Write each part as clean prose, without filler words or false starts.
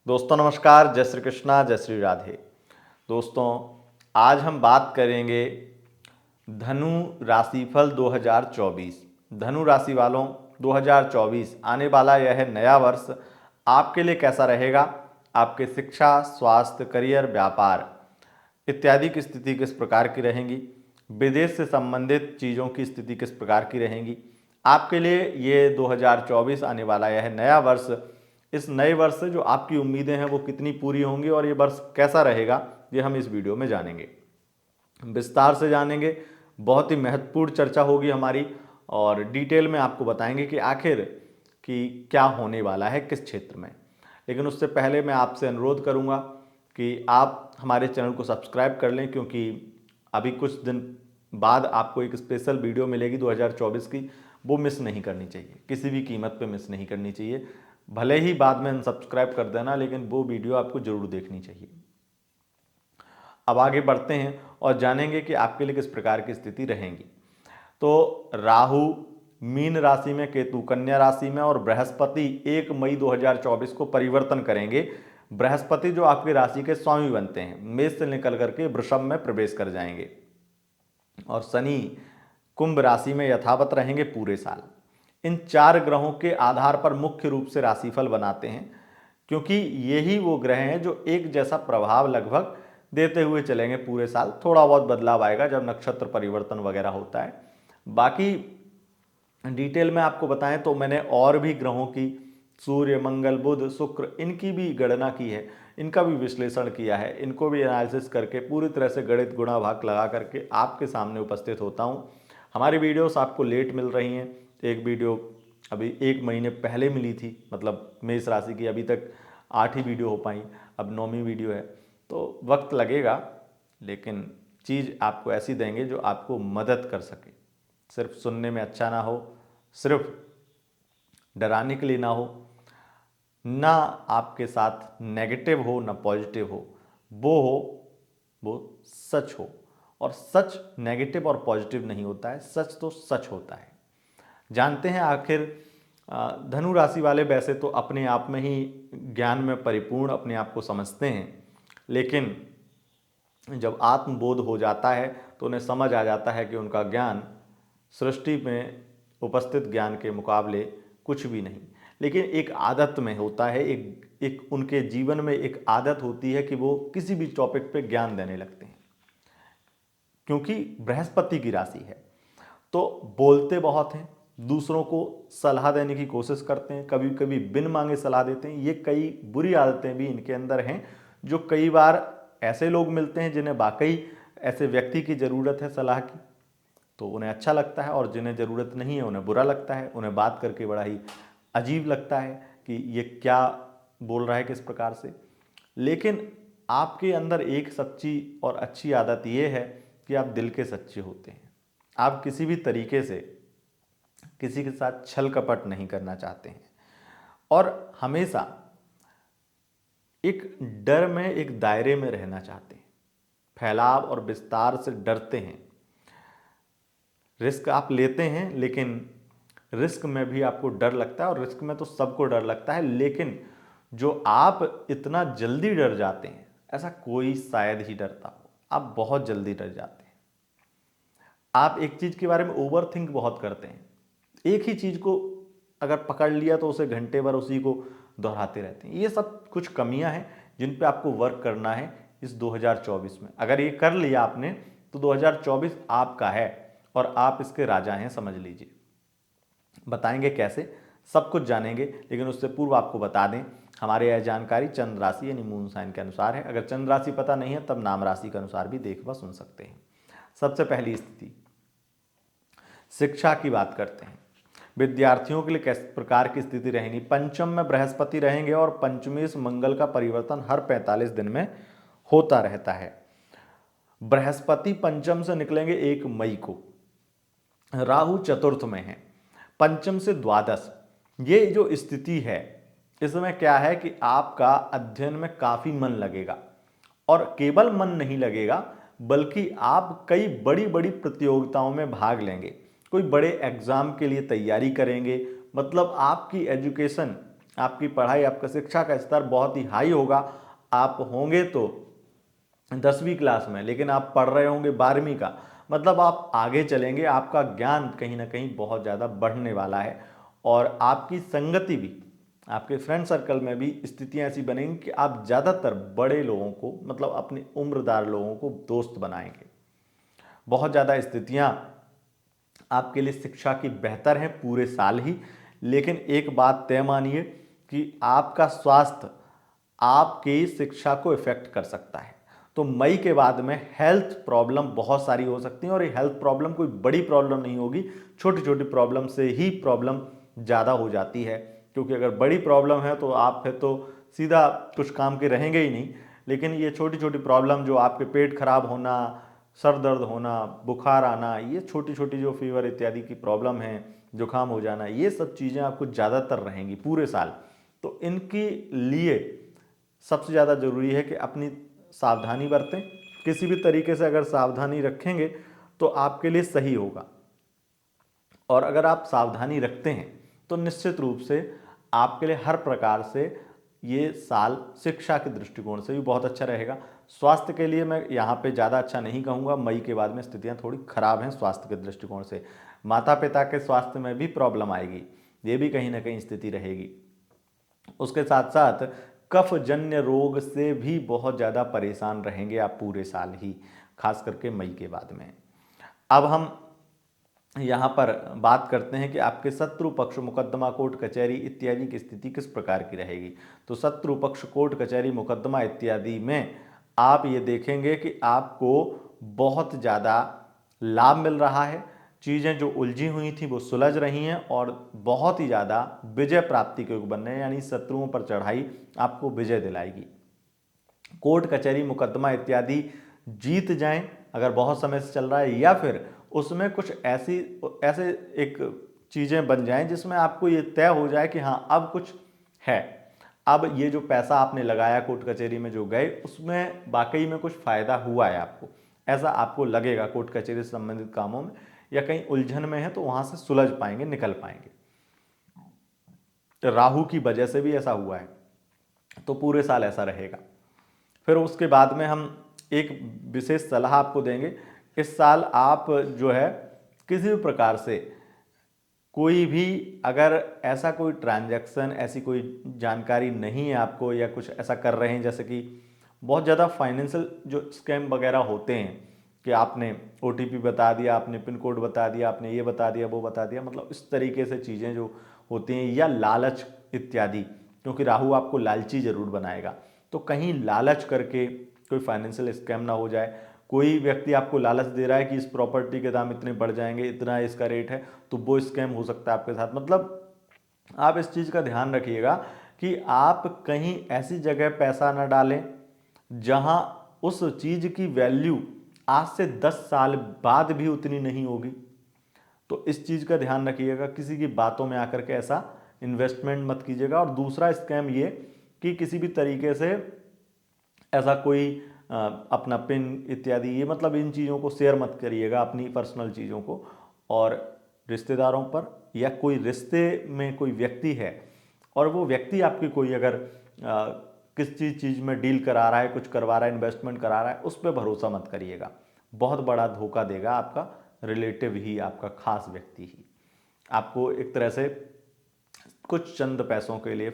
दोस्तों नमस्कार, जय श्री कृष्णा, जय श्री राधे। दोस्तों आज हम बात करेंगे धनु राशिफल 2024। धनु राशि वालों 2024 आने वाला यह नया वर्ष आपके लिए कैसा रहेगा। आपके शिक्षा, स्वास्थ्य, करियर, व्यापार इत्यादि की स्थिति किस प्रकार की रहेंगी। विदेश से संबंधित चीज़ों की स्थिति किस प्रकार की रहेंगी। आपके लिए ये 2024 आने वाला यह नया वर्ष, इस नए वर्ष से जो आपकी उम्मीदें हैं वो कितनी पूरी होंगी और ये वर्ष कैसा रहेगा, ये हम इस वीडियो में जानेंगे, विस्तार से जानेंगे। बहुत ही महत्वपूर्ण चर्चा होगी हमारी और डिटेल में आपको बताएंगे कि आखिर कि क्या होने वाला है किस क्षेत्र में। लेकिन उससे पहले मैं आपसे अनुरोध करूंगा कि आप हमारे चैनल को सब्सक्राइब कर लें, क्योंकि अभी कुछ दिन बाद आपको एक स्पेशल वीडियो मिलेगी 2024 की, वो मिस नहीं करनी चाहिए, किसी भी कीमत पे मिस नहीं करनी चाहिए। भले ही बाद में अनसब्सक्राइब कर देना, लेकिन वो वीडियो आपको जरूर देखनी चाहिए। अब आगे बढ़ते हैं और जानेंगे कि आपके लिए किस प्रकार की स्थिति रहेंगी। तो राहु मीन राशि में, केतु कन्या राशि में और बृहस्पति 1 मई 2024 को परिवर्तन करेंगे। बृहस्पति जो आपकी राशि के स्वामी बनते हैं, मेष से निकल करके वृषभ में प्रवेश कर जाएंगे और शनि कुंभ राशि में यथावत रहेंगे पूरे साल। इन चार ग्रहों के आधार पर मुख्य रूप से राशिफल बनाते हैं, क्योंकि यही वो ग्रह हैं जो एक जैसा प्रभाव लगभग देते हुए चलेंगे पूरे साल। थोड़ा बहुत बदलाव आएगा जब नक्षत्र परिवर्तन वगैरह होता है। बाकी डिटेल में आपको बताएं तो मैंने और भी ग्रहों की, सूर्य, मंगल, बुध, शुक्र, इनकी भी गणना की है, इनका भी विश्लेषण किया है, इनको भी एनालिसिस करके पूरी तरह से गणित गुणा भाग लगा करके आपके सामने उपस्थित होता हूँ। हमारी वीडियोस आपको लेट मिल रही हैं। एक वीडियो अभी 1 महीने पहले मिली थी, मतलब मेष राशि की, अभी तक 8 ही वीडियो हो पाई, अब 9वीं वीडियो है, तो वक्त लगेगा, लेकिन चीज़ आपको ऐसी देंगे जो आपको मदद कर सके। सिर्फ सुनने में अच्छा ना हो, सिर्फ डराने के लिए ना हो, ना आपके साथ नेगेटिव हो ना पॉजिटिव हो, वो सच हो। और सच नेगेटिव और पॉजिटिव नहीं होता है, सच तो सच होता है। जानते हैं आखिर धनु राशि वाले वैसे तो अपने आप में ही ज्ञान में परिपूर्ण अपने आप को समझते हैं, लेकिन जब आत्मबोध हो जाता है तो उन्हें समझ आ जाता है कि उनका ज्ञान सृष्टि में उपस्थित ज्ञान के मुकाबले कुछ भी नहीं। लेकिन एक आदत में होता है, एक उनके जीवन में एक आदत होती है कि वो किसी भी टॉपिक पे ज्ञान देने लगते हैं, क्योंकि बृहस्पति की राशि है। तो बोलते बहुत हैं, दूसरों को सलाह देने की कोशिश करते हैं, कभी कभी बिन मांगे सलाह देते हैं। ये कई बुरी आदतें भी इनके अंदर हैं, जो कई बार ऐसे लोग मिलते हैं जिन्हें वाकई ऐसे व्यक्ति की ज़रूरत है सलाह की, तो उन्हें अच्छा लगता है, और जिन्हें ज़रूरत नहीं है उन्हें बुरा लगता है। उन्हें बात करके बड़ा ही अजीब लगता है कि ये क्या बोल रहा है, किस प्रकार से। लेकिन आपके अंदर एक सच्ची और अच्छी आदत ये है कि आप दिल के सच्चे होते हैं। आप किसी भी तरीके से किसी के साथ छल कपट नहीं करना चाहते हैं, और हमेशा एक डर में, एक दायरे में रहना चाहते हैं। फैलाव और विस्तार से डरते हैं। रिस्क आप लेते हैं, लेकिन रिस्क में भी आपको डर लगता है, और रिस्क में तो सबको डर लगता है, लेकिन जो आप इतना जल्दी डर जाते हैं, ऐसा कोई शायद ही डरता हो। आप बहुत जल्दी डर जाते हैं। आप एक चीज़ के बारे में ओवर थिंक बहुत करते हैं। एक ही चीज़ को अगर पकड़ लिया तो उसे घंटे भर उसी को दोहराते रहते हैं। ये सब कुछ कमियां हैं जिन पे आपको वर्क करना है इस 2024 में। अगर ये कर लिया आपने तो 2024 आपका है और आप इसके राजा हैं, समझ लीजिए। बताएंगे कैसे, सब कुछ जानेंगे, लेकिन उससे पूर्व आपको बता दें हमारे यह जानकारी चंद्र राशि यानी मून साइन के अनुसार है। अगर चंद्र राशि पता नहीं है तब नाम राशि के अनुसार भी देख व सुन सकते हैं। सबसे पहली स्थिति, शिक्षा की बात करते हैं। विद्यार्थियों के लिए किस प्रकार की स्थिति रहेगी। पंचम में बृहस्पति रहेंगे और पंचमेश मंगल का परिवर्तन हर 45 दिन में होता रहता है। बृहस्पति पंचम से निकलेंगे 1 मई को, राहु चतुर्थ में है, पंचम से द्वादश। ये जो स्थिति है इसमें क्या है कि आपका अध्ययन में काफी मन लगेगा, और केवल मन नहीं लगेगा बल्कि आप कई बड़ी बड़ी प्रतियोगिताओं में भाग लेंगे, कोई बड़े एग्जाम के लिए तैयारी करेंगे। मतलब आपकी एजुकेशन आपकी पढ़ाई, आपका शिक्षा का स्तर बहुत ही हाई होगा। आप होंगे तो 10वीं क्लास में, लेकिन आप पढ़ रहे होंगे 12वीं का, मतलब आप आगे चलेंगे, आपका ज्ञान कहीं ना कहीं बहुत ज़्यादा बढ़ने वाला है। और आपकी संगति भी, आपके फ्रेंड सर्कल में भी स्थितियां ऐसी बनेंगी कि आप ज़्यादातर बड़े लोगों को, मतलब अपने उम्रदार लोगों को दोस्त बनाएंगे। बहुत ज़्यादा स्थितियां आपके लिए शिक्षा की बेहतर हैं पूरे साल ही। लेकिन एक बात तय मानिए कि आपका स्वास्थ्य आपकी शिक्षा को इफेक्ट कर सकता है। तो मई के बाद में हेल्थ प्रॉब्लम बहुत सारी हो सकती हैं, और ये हेल्थ प्रॉब्लम कोई बड़ी प्रॉब्लम नहीं होगी, छोटी छोटी प्रॉब्लम से ही प्रॉब्लम ज़्यादा हो जाती है। क्योंकि अगर बड़ी प्रॉब्लम है तो आप फिर तो सीधा कुछ काम के रहेंगे ही नहीं। लेकिन ये छोटी छोटी प्रॉब्लम, जो आपके पेट खराब होना, सर दर्द होना, बुखार आना, ये छोटी छोटी जो फीवर इत्यादि की प्रॉब्लम है, जुकाम हो जाना, ये सब चीज़ें आपको ज़्यादातर रहेंगी पूरे साल। तो इनके लिए सबसे ज़्यादा ज़रूरी है कि अपनी सावधानी बरतें। किसी भी तरीके से अगर सावधानी रखेंगे तो आपके लिए सही होगा। और अगर आप सावधानी रखते हैं तो निश्चित रूप से आपके लिए हर प्रकार से ये साल शिक्षा के दृष्टिकोण से भी बहुत अच्छा रहेगा। स्वास्थ्य के लिए मैं यहाँ पे ज़्यादा अच्छा नहीं कहूँगा, मई के बाद में स्थितियाँ थोड़ी खराब हैं स्वास्थ्य के दृष्टिकोण से। माता पिता के स्वास्थ्य में भी प्रॉब्लम आएगी, ये भी कहीं ना कहीं स्थिति रहेगी। उसके साथ साथ कफ जन्य रोग से भी बहुत ज़्यादा परेशान रहेंगे आप पूरे साल ही, खास करके मई के बाद में। अब हम यहाँ पर बात करते हैं कि आपके शत्रु पक्ष, मुकदमा, कोर्ट कचहरी इत्यादि की स्थिति किस प्रकार की रहेगी। तो शत्रु पक्ष, कोर्ट कचहरी, मुकदमा इत्यादि में आप ये देखेंगे कि आपको बहुत ज़्यादा लाभ मिल रहा है। चीज़ें जो उलझी हुई थी वो सुलझ रही हैं, और बहुत ही ज़्यादा विजय प्राप्ति के योग बन रहे हैं, यानी शत्रुओं पर चढ़ाई आपको विजय दिलाएगी। कोर्ट कचहरी मुकदमा इत्यादि जीत जाएं अगर बहुत समय से चल रहा है, या फिर उसमें कुछ ऐसे एक चीज़ें बन जाएं जिसमें आपको ये तय हो जाए कि हाँ अब कुछ है, अब ये जो पैसा आपने लगाया कोर्ट कचहरी में जो गए, उसमें वाकई में कुछ फ़ायदा हुआ है आपको, ऐसा आपको लगेगा कोर्ट कचहरी से संबंधित कामों में, या कहीं उलझन में है तो वहाँ से सुलझ पाएंगे, निकल पाएंगे। तो राहु की वजह से भी ऐसा हुआ है, तो पूरे साल ऐसा रहेगा। फिर उसके बाद में हम एक विशेष सलाह आपको देंगे। इस साल आप जो है किसी भी प्रकार से कोई भी अगर ऐसा कोई ट्रांजैक्शन, ऐसी कोई जानकारी नहीं है आपको, या कुछ ऐसा कर रहे हैं, जैसे कि बहुत ज़्यादा फाइनेंशियल जो स्कैम वगैरह होते हैं कि आपने ओटीपी बता दिया, आपने पिन कोड बता दिया, आपने ये बता दिया, वो बता दिया, मतलब इस तरीके से चीज़ें जो होती हैं, या लालच इत्यादि, क्योंकि राहु आपको लालची जरूर बनाएगा। तो कहीं लालच करके कोई फाइनेंशियल स्कैम ना हो जाए। कोई व्यक्ति आपको लालच दे रहा है कि इस प्रॉपर्टी के दाम इतने बढ़ जाएंगे, इतना इसका रेट है, तो वो स्कैम हो सकता है आपके साथ। मतलब आप इस चीज़ का ध्यान रखिएगा कि आप कहीं ऐसी जगह पैसा ना डालें जहां उस चीज़ की वैल्यू आज से 10 साल बाद भी उतनी नहीं होगी। तो इस चीज़ का ध्यान रखिएगा, किसी की बातों में आकर के ऐसा इन्वेस्टमेंट मत कीजिएगा। और दूसरा स्कैम ये कि किसी भी तरीके से ऐसा कोई अपना पिन इत्यादि, ये मतलब इन चीज़ों को शेयर मत करिएगा, अपनी पर्सनल चीज़ों को। और रिश्तेदारों पर, या कोई रिश्ते में कोई व्यक्ति है और वो व्यक्ति आपकी कोई अगर किसी चीज़ में डील करा रहा है, कुछ करवा रहा है, इन्वेस्टमेंट करा रहा है, उस पर भरोसा मत करिएगा। बहुत बड़ा धोखा देगा आपका रिलेटिव ही, आपका खास व्यक्ति ही आपको एक तरह से कुछ चंद पैसों के लिए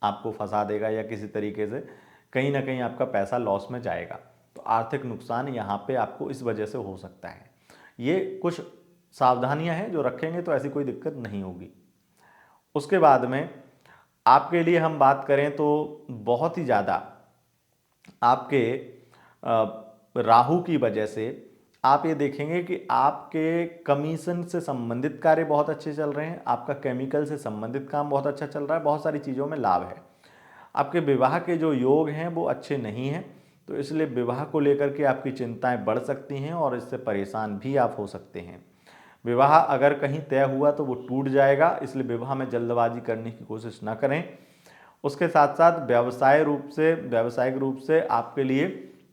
आपको फंसा देगा, या किसी तरीके से कहीं ना कहीं आपका पैसा लॉस में जाएगा। तो आर्थिक नुकसान यहाँ पे आपको इस वजह से हो सकता है। ये कुछ सावधानियां हैं जो रखेंगे तो ऐसी कोई दिक्कत नहीं होगी। उसके बाद में आपके लिए हम बात करें तो बहुत ही ज़्यादा आपके राहु की वजह से आप ये देखेंगे कि आपके कमीशन से संबंधित कार्य बहुत अच्छे चल रहे हैं, आपका केमिकल से संबंधित काम बहुत अच्छा चल रहा है, बहुत सारी चीज़ों में लाभ है। आपके विवाह के जो योग हैं वो अच्छे नहीं हैं, तो इसलिए विवाह को लेकर के आपकी चिंताएं बढ़ सकती हैं, और इससे परेशान भी आप हो सकते हैं। विवाह अगर कहीं तय हुआ तो वो टूट जाएगा, इसलिए विवाह में जल्दबाजी करने की कोशिश ना करें। उसके साथ साथ व्यावसायिक रूप से आपके लिए,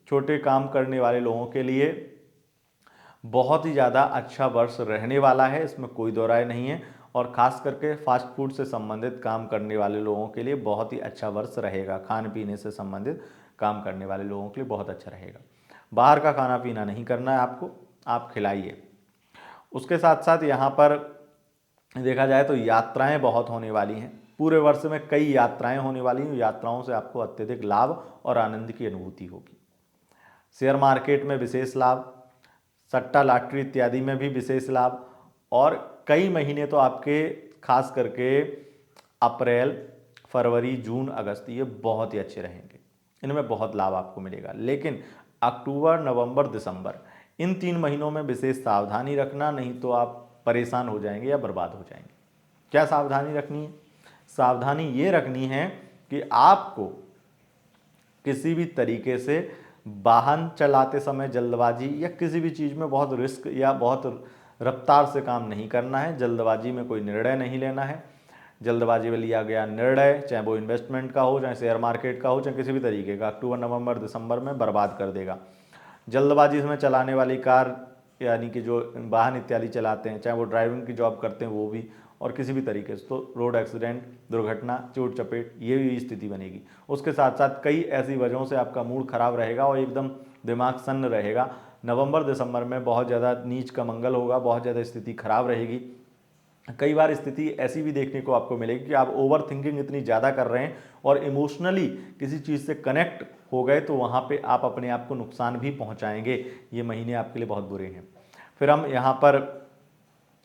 छोटे काम करने वाले लोगों के लिए बहुत ही ज़्यादा अच्छा वर्ष रहने वाला है, इसमें कोई दो राय नहीं है। और ख़ास करके फास्ट फूड से संबंधित काम करने वाले लोगों के लिए बहुत ही अच्छा वर्ष रहेगा। खाने पीने से संबंधित काम करने वाले लोगों के लिए बहुत अच्छा रहेगा। बाहर का खाना पीना नहीं करना है आपको, आप खिलाइए। उसके साथ साथ यहाँ पर देखा जाए तो यात्राएं बहुत होने वाली हैं। पूरे वर्ष में कई यात्राएं होने वाली हैं। यात्राओं से आपको अत्यधिक लाभ और आनंद की अनुभूति होगी। शेयर मार्केट में विशेष लाभ, सट्टा लॉटरी इत्यादि में भी विशेष लाभ, और कई महीने तो आपके खास करके अप्रैल, फरवरी, जून, अगस्त ये बहुत ही अच्छे रहेंगे। इनमें बहुत लाभ आपको मिलेगा। लेकिन अक्टूबर, नवंबर, दिसंबर इन 3 महीनों में विशेष सावधानी रखना, नहीं तो आप परेशान हो जाएंगे या बर्बाद हो जाएंगे। क्या सावधानी रखनी है? सावधानी ये रखनी है कि आपको किसी भी तरीके से वाहन चलाते समय जल्दबाजी या किसी भी चीज़ में बहुत रिस्क या बहुत रफ्तार से काम नहीं करना है। जल्दबाजी में कोई निर्णय नहीं लेना है। जल्दबाजी में लिया गया निर्णय, चाहे वो इन्वेस्टमेंट का हो, चाहे शेयर मार्केट का हो, चाहे किसी भी तरीके का, अक्टूबर, नवंबर, दिसंबर में बर्बाद कर देगा। जल्दबाजी में चलाने वाली कार यानी कि जो वाहन इत्यादि चलाते हैं, चाहे वो ड्राइविंग की जॉब करते हैं वो भी, और किसी भी तरीके से, तो रोड एक्सीडेंट, दुर्घटना, चोट चपेट, ये भी स्थिति बनेगी। उसके साथ साथ कई ऐसी वजहों से आपका मूड खराब रहेगा और एकदम दिमाग सन्न रहेगा। नवंबर दिसंबर में बहुत ज़्यादा नीच का मंगल होगा, बहुत ज़्यादा स्थिति खराब रहेगी। कई बार स्थिति ऐसी भी देखने को आपको मिलेगी कि आप ओवर थिंकिंग इतनी ज़्यादा कर रहे हैं और इमोशनली किसी चीज़ से कनेक्ट हो गए, तो वहाँ पे आप अपने आप को नुकसान भी पहुँचाएंगे। ये महीने आपके लिए बहुत बुरे हैं। फिर हम यहाँ पर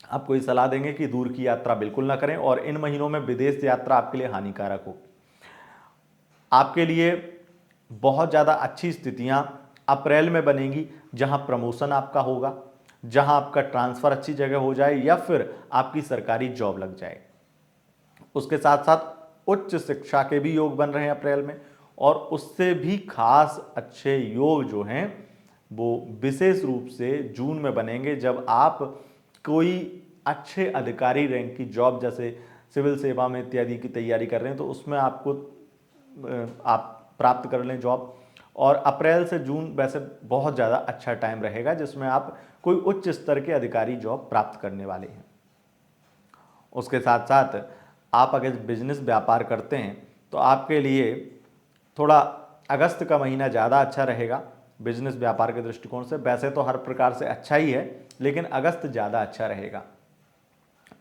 आपको ये सलाह देंगे कि दूर की यात्रा बिल्कुल ना करें, और इन महीनों में विदेश यात्रा आपके लिए हानिकारक हो। आपके लिए बहुत ज़्यादा अच्छी स्थितियाँ अप्रैल में बनेंगी, जहाँ प्रमोशन आपका होगा, जहाँ आपका ट्रांसफ़र अच्छी जगह हो जाए या फिर आपकी सरकारी जॉब लग जाए। उसके साथ साथ उच्च शिक्षा के भी योग बन रहे हैं अप्रैल में, और उससे भी खास अच्छे योग जो हैं वो विशेष रूप से जून में बनेंगे, जब आप कोई अच्छे अधिकारी रैंक की जॉब, जैसे सिविल सेवा में इत्यादि की तैयारी कर रहे हैं, तो उसमें आपको आप प्राप्त कर लें जॉब। और अप्रैल से जून वैसे बहुत ज़्यादा अच्छा टाइम रहेगा जिसमें आप कोई उच्च स्तर के अधिकारी जॉब प्राप्त करने वाले हैं। उसके साथ साथ आप अगर बिजनेस व्यापार करते हैं तो आपके लिए थोड़ा अगस्त का महीना ज़्यादा अच्छा रहेगा बिजनेस व्यापार के दृष्टिकोण से। वैसे तो हर प्रकार से अच्छा ही है, लेकिन अगस्त ज़्यादा अच्छा रहेगा।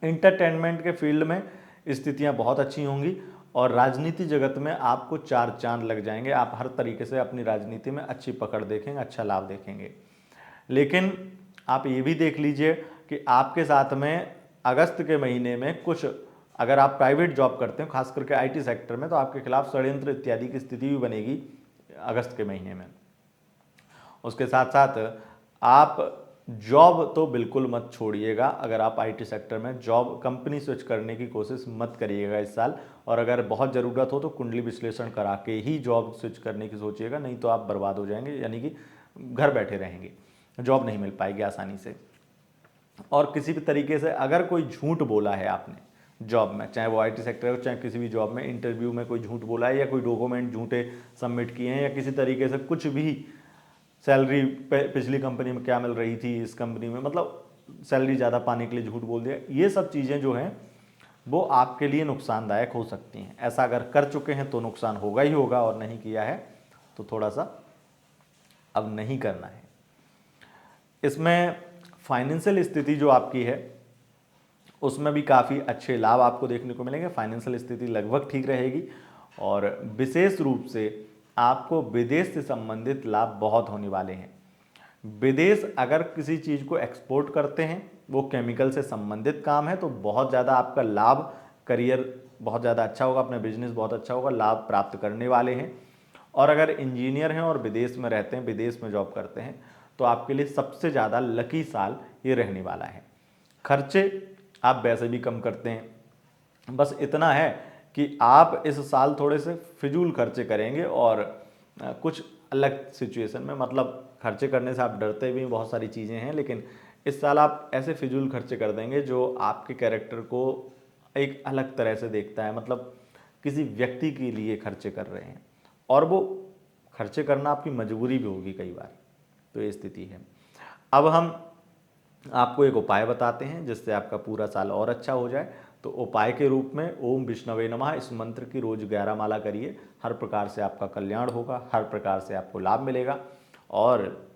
इंटरटेनमेंट के फील्ड में स्थितियां बहुत अच्छी होंगी, और राजनीति जगत में आपको 4 चांद लग जाएंगे। आप हर तरीके से अपनी राजनीति में अच्छी पकड़ देखेंगे, अच्छा लाभ देखेंगे। लेकिन आप ये भी देख लीजिए कि आपके साथ में अगस्त के महीने में कुछ, अगर आप प्राइवेट जॉब करते हैं खास करके आईटी सेक्टर में, तो आपके खिलाफ षड्यंत्र इत्यादि की स्थिति भी बनेगी अगस्त के महीने में। उसके साथ साथ आप जॉब तो बिल्कुल मत छोड़िएगा। अगर आप आईटी सेक्टर में जॉब, कंपनी स्विच करने की कोशिश मत करिएगा इस साल, और अगर बहुत ज़रूरत हो तो कुंडली विश्लेषण करा के ही जॉब स्विच करने की सोचिएगा, नहीं तो आप बर्बाद हो जाएंगे, यानी कि घर बैठे रहेंगे, जॉब नहीं मिल पाएगी आसानी से। और किसी भी तरीके से अगर कोई झूठ बोला है आपने जॉब में, चाहे वो आईटी सेक्टर हो चाहे किसी भी जॉब में, इंटरव्यू में कोई झूठ बोला है या कोई डॉक्यूमेंट झूठे सबमिट किए हैं, या किसी तरीके से कुछ भी सैलरी पिछली कंपनी में क्या मिल रही थी इस कंपनी में, मतलब सैलरी ज़्यादा पाने के लिए झूठ बोल दिया, ये सब चीज़ें जो हैं वो आपके लिए नुकसानदायक हो सकती हैं। ऐसा अगर कर चुके हैं तो नुकसान होगा ही होगा, और नहीं किया है तो थोड़ा सा अब नहीं करना है। इसमें फाइनेंशियल स्थिति जो आपकी है उसमें भी काफ़ी अच्छे लाभ आपको देखने को मिलेंगे। फाइनेंशियल स्थिति लगभग ठीक रहेगी, और विशेष रूप से आपको विदेश से संबंधित लाभ बहुत होने वाले हैं। विदेश अगर किसी चीज़ को एक्सपोर्ट करते हैं, वो केमिकल से संबंधित काम है, तो बहुत ज़्यादा आपका लाभ, करियर बहुत ज़्यादा अच्छा होगा, अपना बिजनेस बहुत अच्छा होगा, लाभ प्राप्त करने वाले हैं। और अगर इंजीनियर हैं और विदेश में रहते हैं, विदेश में जॉब करते हैं, तो आपके लिए सबसे ज़्यादा लकी साल ये रहने वाला है। खर्चे आप वैसे भी कम करते हैं, बस इतना है कि आप इस साल थोड़े से फिजूल खर्चे करेंगे, और कुछ अलग सिचुएशन में, मतलब खर्चे करने से आप डरते भी, बहुत सारी चीज़ें हैं, लेकिन इस साल आप ऐसे फिजूल खर्चे कर देंगे जो आपके कैरेक्टर को एक अलग तरह से देखता है, मतलब किसी व्यक्ति के लिए खर्चे कर रहे हैं, और वो खर्चे करना आपकी मजबूरी भी होगी कई बार, तो ये स्थिति है। अब हम आपको एक उपाय बताते हैं जिससे आपका पूरा साल और अच्छा हो जाए। तो उपाय के रूप में ओम विष्णवे नमः इस मंत्र की रोज 11 माला करिए। हर प्रकार से आपका कल्याण होगा, हर प्रकार से आपको लाभ मिलेगा। और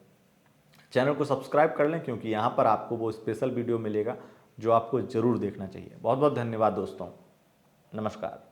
चैनल को सब्सक्राइब कर लें क्योंकि यहाँ पर आपको वो स्पेशल वीडियो मिलेगा जो आपको ज़रूर देखना चाहिए। बहुत बहुत धन्यवाद दोस्तों। नमस्कार।